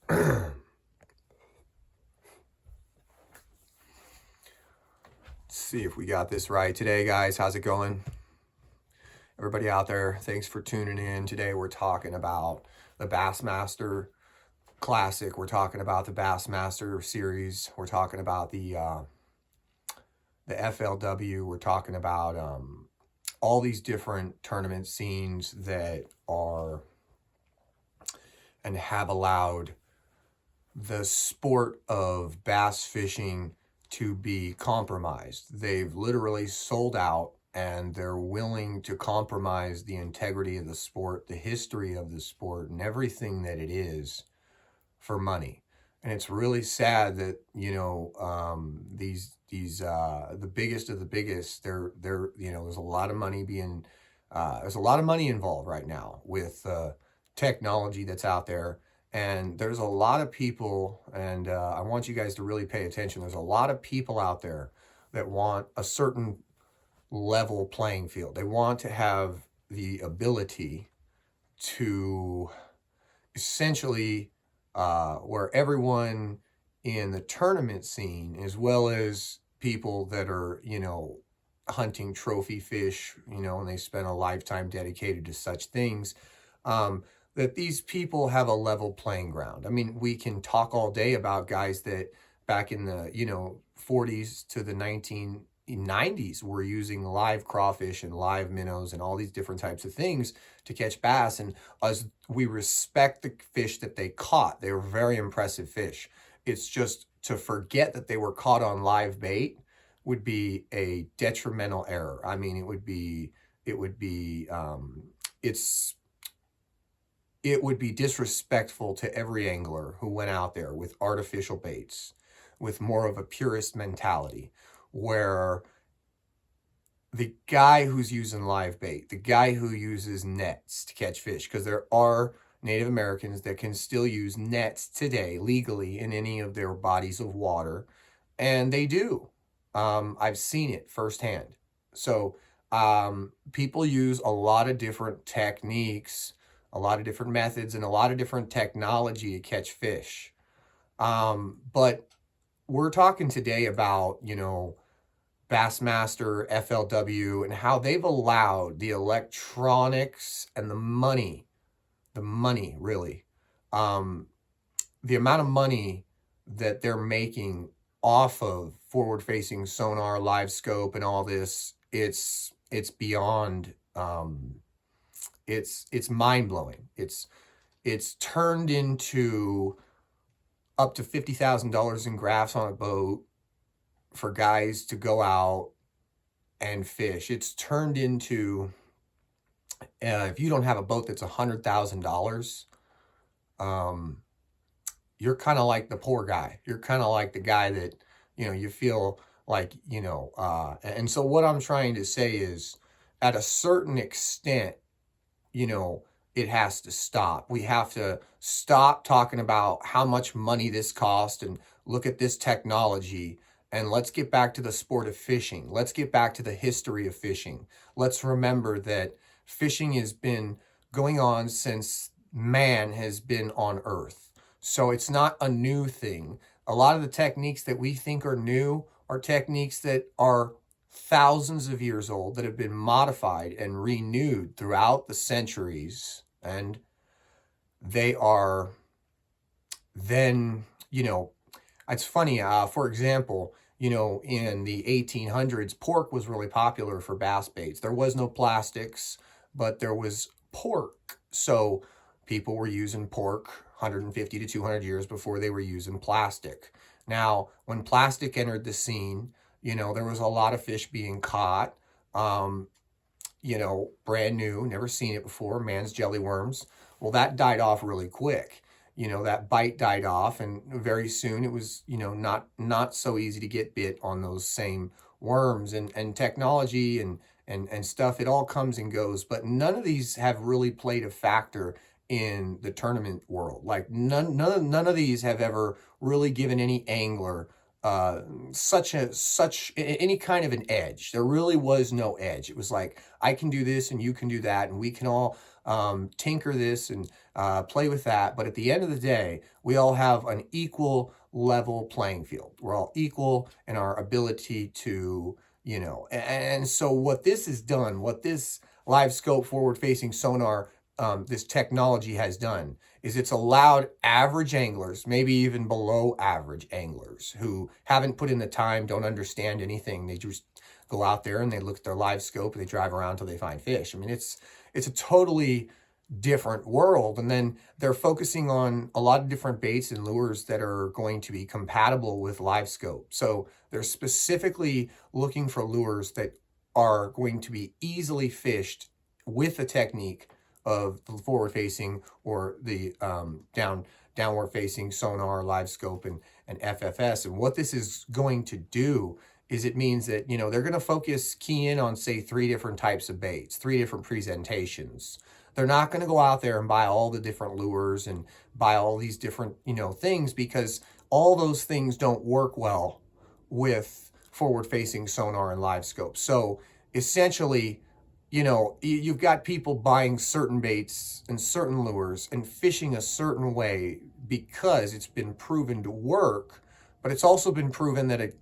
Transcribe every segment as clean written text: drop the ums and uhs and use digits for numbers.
Let's see if we got this right today, guys. How's it going? Everybody out there, thanks for tuning in. Today we're talking about the BassMaster Classic. We're talking about the BassMaster series. We're talking about the FLW. We're talking about all these different tournament scenes that are and have allowed the sport of bass fishing to be compromised. They've literally sold out, and they're willing to compromise the integrity of the sport, the history of the sport, and everything that it is for money. And it's really sad that, you know, the biggest of the biggest, they're you know, there's a lot of money being there's a lot of money involved right now with technology that's out there. And there's a lot of people, and I want you guys to really pay attention. There's a lot of people out there that want a certain level playing field. They want to have the ability to essentially where everyone in the tournament scene, as well as people that are, you know, hunting trophy fish, you know, and they spend a lifetime dedicated to such things, that these people have a level playing ground. I mean, we can talk all day about guys that back in the, you know, 40s to the 1990s were using live crawfish and live minnows and all these different types of things to catch bass. And as we respect the fish that they caught, they were very impressive fish. It's just to forget that they were caught on live bait would be a detrimental error. I mean, it would be disrespectful to every angler who went out there with artificial baits, with more of a purist mentality, where the guy who's using live bait, the guy who uses nets to catch fish, because there are Native Americans that can still use nets today legally in any of their bodies of water, and they do. I've seen it firsthand. So people use a lot of different techniques, a lot of different methods, and a lot of different technology to catch fish. But we're talking today about, you know, BassMaster FLW and how they've allowed the electronics and the money really, the amount of money that they're making off of forward-facing sonar, live scope, and all this, it's beyond, it's mind-blowing. It's turned into up to $50,000 in graphs on a boat for guys to go out and fish. It's turned into, if you don't have a boat that's $100,000, you're kind of like the poor guy. You're kind of like the guy that, you know, you feel like, you know, and so what I'm trying to say is, at a certain extent, you know, it has to stop. We have to stop talking about how much money this cost and look at this technology, and let's get back to the sport of fishing. Let's get back to the history of fishing. Let's remember that fishing has been going on since man has been on Earth. So it's not a new thing. A lot of the techniques that we think are new are techniques that are thousands of years old, that have been modified and renewed throughout the centuries. And they are then, you know, it's funny, for example, you know, in the 1800s, pork was really popular for bass baits. There was no plastics, but there was pork. So people were using pork 150 to 200 years before they were using plastic. Now, when plastic entered the scene, you know, there was a lot of fish being caught, you know, brand new, never seen it before, man's jelly worms. Well, that died off really quick. You know, that bite died off, and very soon it was, you know, not so easy to get bit on those same worms, and technology and stuff. It all comes and goes, but none of these have really played a factor in the tournament world. Like none of these have ever really given any angler such any kind of an edge. There really was no edge. It was like, I can do this and you can do that, and we can all tinker this and play with that. But at the end of the day, we all have an equal level playing field. We're all equal in our ability to, and so what this has done, what this live scope forward facing sonar, this technology has done, is it's allowed average anglers, maybe even below average anglers who haven't put in the time, don't understand anything. They just go out there and they look at their live scope and they drive around until they find fish. I mean, it's a totally different world. And then they're focusing on a lot of different baits and lures that are going to be compatible with live scope. So they're specifically looking for lures that are going to be easily fished with the technique of the forward facing or the downward facing sonar, live scope, and FFS. And what this is going to do is it means that, they're going to key in on, say, 3 different types of baits, 3 different presentations. They're not going to go out there and buy all the different lures and buy all these different, things, because all those things don't work well with forward-facing sonar and live scope. So essentially, you've got people buying certain baits and certain lures and fishing a certain way because it's been proven to work, but it's also been proven that an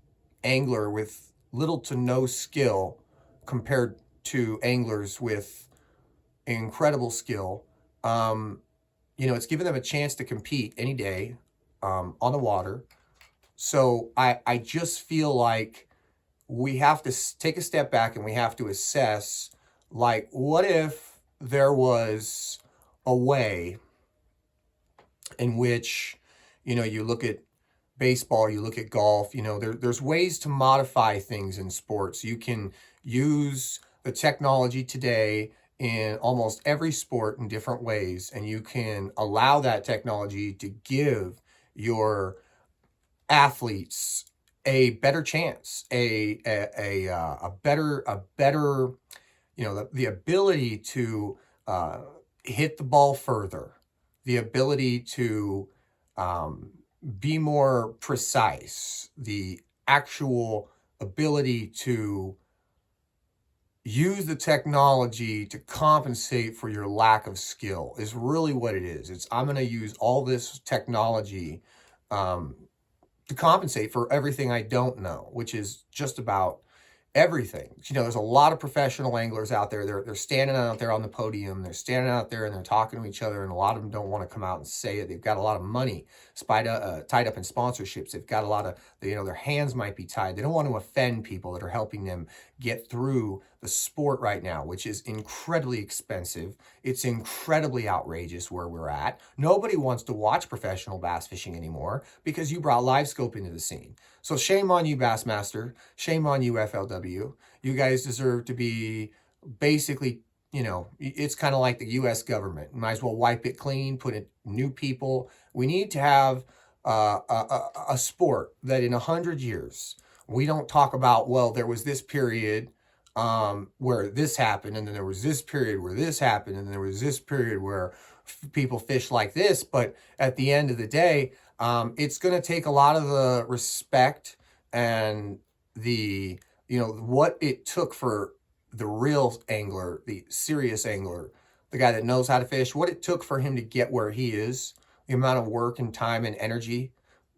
angler with little to no skill compared to anglers with incredible skill, it's given them a chance to compete any day on the water. So I just feel like we have to take a step back and we have to assess, like, what if there was a way in which, you look at baseball, you look at golf, there's ways to modify things in sports. You can use the technology today in almost every sport in different ways, and you can allow that technology to give your athletes a better chance, a better, the ability to hit the ball further, the ability to be more precise, the actual ability to use the technology to compensate for your lack of skill is really what it is. I'm going to use all this technology to compensate for everything I don't know, which is just about everything. There's a lot of professional anglers out there. They're standing out there on the podium. They're standing out there and they're talking to each other. And a lot of them don't want to come out and say it. They've got a lot of money tied up in sponsorships. They've got a lot of, their hands might be tied. They don't want to offend people that are helping them get through the sport right now, which is incredibly expensive. It's incredibly outrageous where we're at. Nobody wants to watch professional bass fishing anymore because you brought live scope into the scene. So shame on you, BassMaster. Shame on you, FLW. You guys deserve to be basically, it's kind of like the U.S. government. You might as well wipe it clean, put in new people. We need to have a sport that in 100 years, we don't talk about, well, there was this period where this happened, and then there was this period where this happened, and then there was this period where people fish like this. But at the end of the day, it's going to take a lot of the respect and the, what it took for the real angler, the serious angler, the guy that knows how to fish, what it took for him to get where he is, the amount of work and time and energy,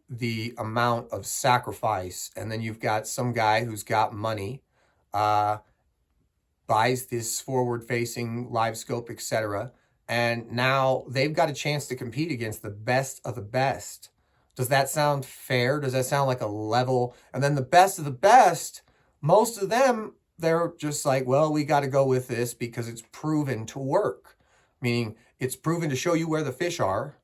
the amount of sacrifice. And then you've got some guy who's got money, buys this forward-facing live scope, etc., and now they've got a chance to compete against the best of the best. Does that sound fair? Does that sound like a level? And then the best of the best, most of them, they're just like, well, we got to go with this because it's proven to work. Meaning it's proven to show you where the fish are,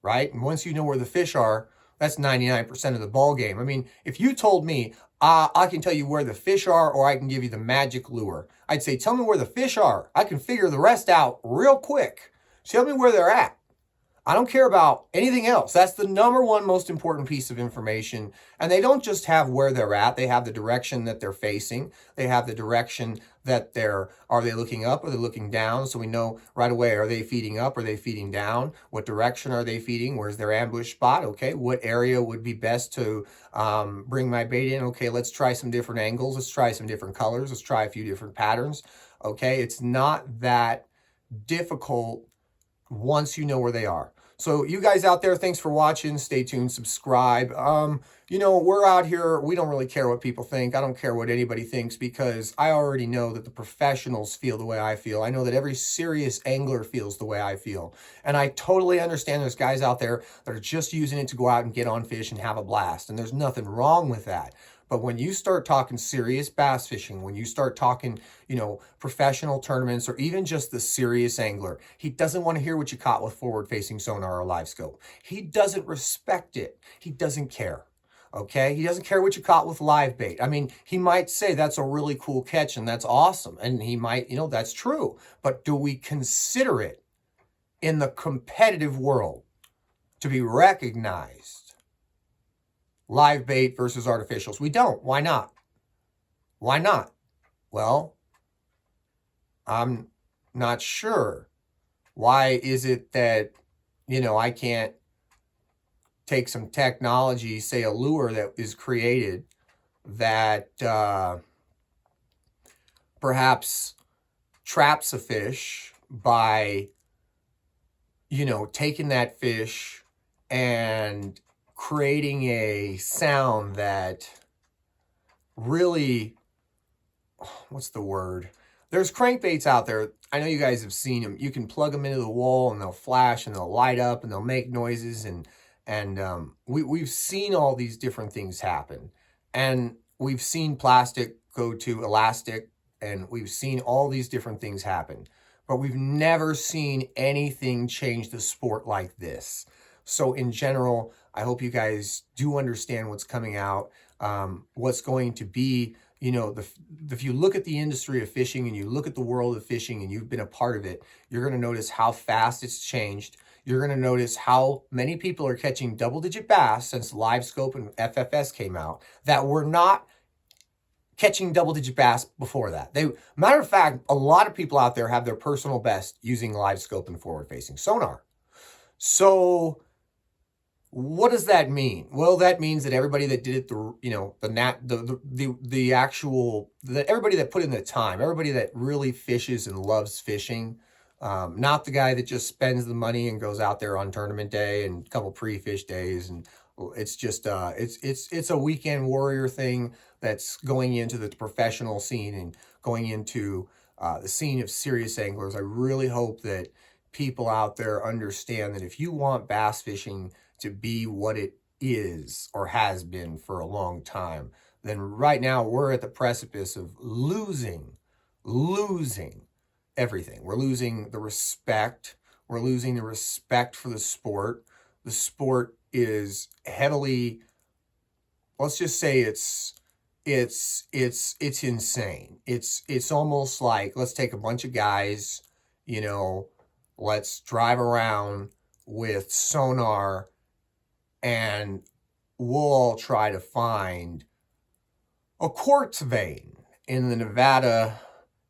right? And once you know where the fish are, that's 99% of the ball game. I mean, if you told me, I can tell you where the fish are, or I can give you the magic lure, I'd say, tell me where the fish are. I can figure the rest out real quick. Tell me where they're at. I don't care about anything else. That's the number one most important piece of information. And they don't just have where they're at. They have the direction that they're facing. They have the direction that are they looking up? Are they looking down? So we know right away, are they feeding up? Are they feeding down? What direction are they feeding? Where's their ambush spot? Okay, what area would be best to bring my bait in? Okay, let's try some different angles. Let's try some different colors. Let's try a few different patterns. Okay, it's not that difficult once you know where they are. So you guys out there, thanks for watching. Stay tuned, subscribe. You know, we're out here. We don't really care what people think. I don't care what anybody thinks, because I already know that the professionals feel the way I feel. I know that every serious angler feels the way I feel. And I totally understand there's guys out there that are just using it to go out and get on fish and have a blast. And there's nothing wrong with that. But when you start talking serious bass fishing, when you start talking, you know, professional tournaments, or even just the serious angler, he doesn't want to hear what you caught with forward-facing sonar or live scope. He doesn't respect it. He doesn't care. Okay? He doesn't care what you caught with live bait. I mean, he might say that's a really cool catch and that's awesome. And he might, you know, that's true. But do we consider it in the competitive world to be recognized? Live bait versus artificials. We don't. Why not? Why not? Well, I'm not sure. Why is it that, you know, I can't take some technology, say a lure that is created that perhaps traps a fish by, you know, taking that fish and creating a sound that really, what's the word? There's crankbaits out there. I know you guys have seen them. You can plug them into the wall and they'll flash and they'll light up and they'll make noises. And we've seen all these different things happen. And we've seen plastic go to elastic, and we've seen all these different things happen. But we've never seen anything change the sport like this. So in general, I hope you guys do understand what's coming out, what's going to be, you know, if you look at the industry of fishing and you look at the world of fishing and you've been a part of it, you're going to notice how fast it's changed. You're going to notice how many people are catching double-digit bass since Live Scope and FFS came out that were not catching double-digit bass before that. Matter of fact, a lot of people out there have their personal best using Live Scope and forward-facing sonar. So what does that mean? Well, that means that everybody that did it, everybody that put in the time, everybody that really fishes and loves fishing, not the guy that just spends the money and goes out there on tournament day and a couple pre-fish days, and it's just it's a weekend warrior thing that's going into the professional scene and going into the scene of serious anglers. I really hope that people out there understand that if you want bass fishing to be what it is or has been for a long time, then right now we're at the precipice of losing everything. We're losing the respect. We're losing the respect for the sport. The sport is heavily, let's just say it's insane. It's almost like, let's take a bunch of guys, you know, let's drive around with sonar and we'll all try to find a quartz vein in the Nevada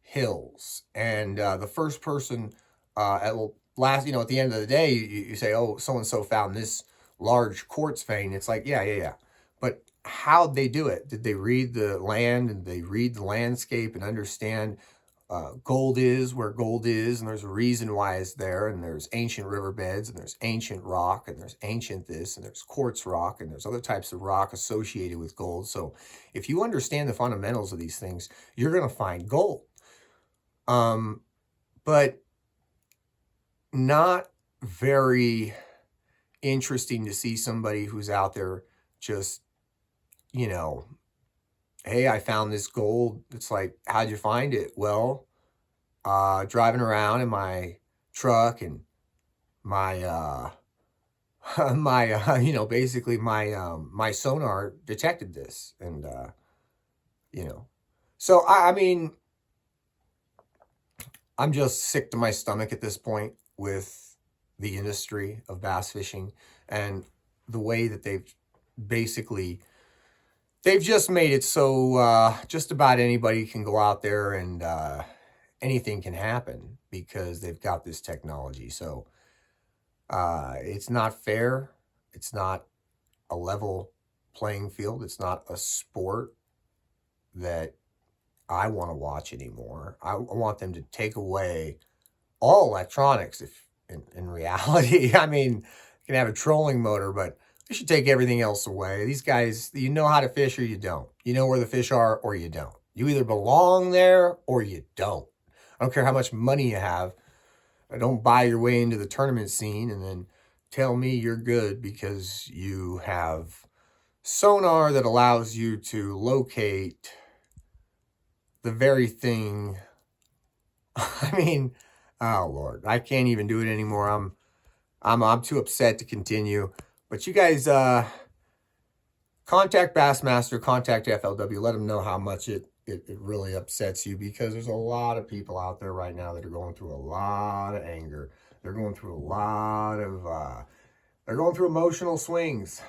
hills. And the first person at the end of the day, you say, oh, so-and-so found this large quartz vein. It's like, yeah. But how'd they do it? Did they read the land and they read the landscape and understand gold is where gold is, and there's a reason why it's there, and there's ancient riverbeds, and there's ancient rock, and there's ancient this, and there's quartz rock, and there's other types of rock associated with gold. So if you understand the fundamentals of these things, you're going to find gold. But not very interesting to see somebody who's out there just, you know, hey, I found this gold. It's like, how'd you find it? Well, driving around in my truck, and my, basically my sonar detected this. And, so I mean, I'm just sick to my stomach at this point with the industry of bass fishing and the way that they've just made it so just about anybody can go out there and anything can happen because they've got this technology. So it's not fair. It's not a level playing field. It's not a sport that I want to watch anymore. I want them to take away all electronics. If in reality, I mean, you can have a trolling motor, but you should take everything else away. These guys, you know how to fish or you don't. You know where the fish are or you don't. You either belong there or you don't. I don't care how much money you have. Don't buy your way into the tournament scene and then tell me you're good because you have sonar that allows you to locate the very thing. I mean, oh Lord, I can't even do it anymore. I'm too upset to continue. But you guys, contact Bassmaster, contact FLW. Let them know how much it really upsets you, because there's a lot of people out there right now that are going through a lot of anger. They're going through a lot of, they're going through emotional swings.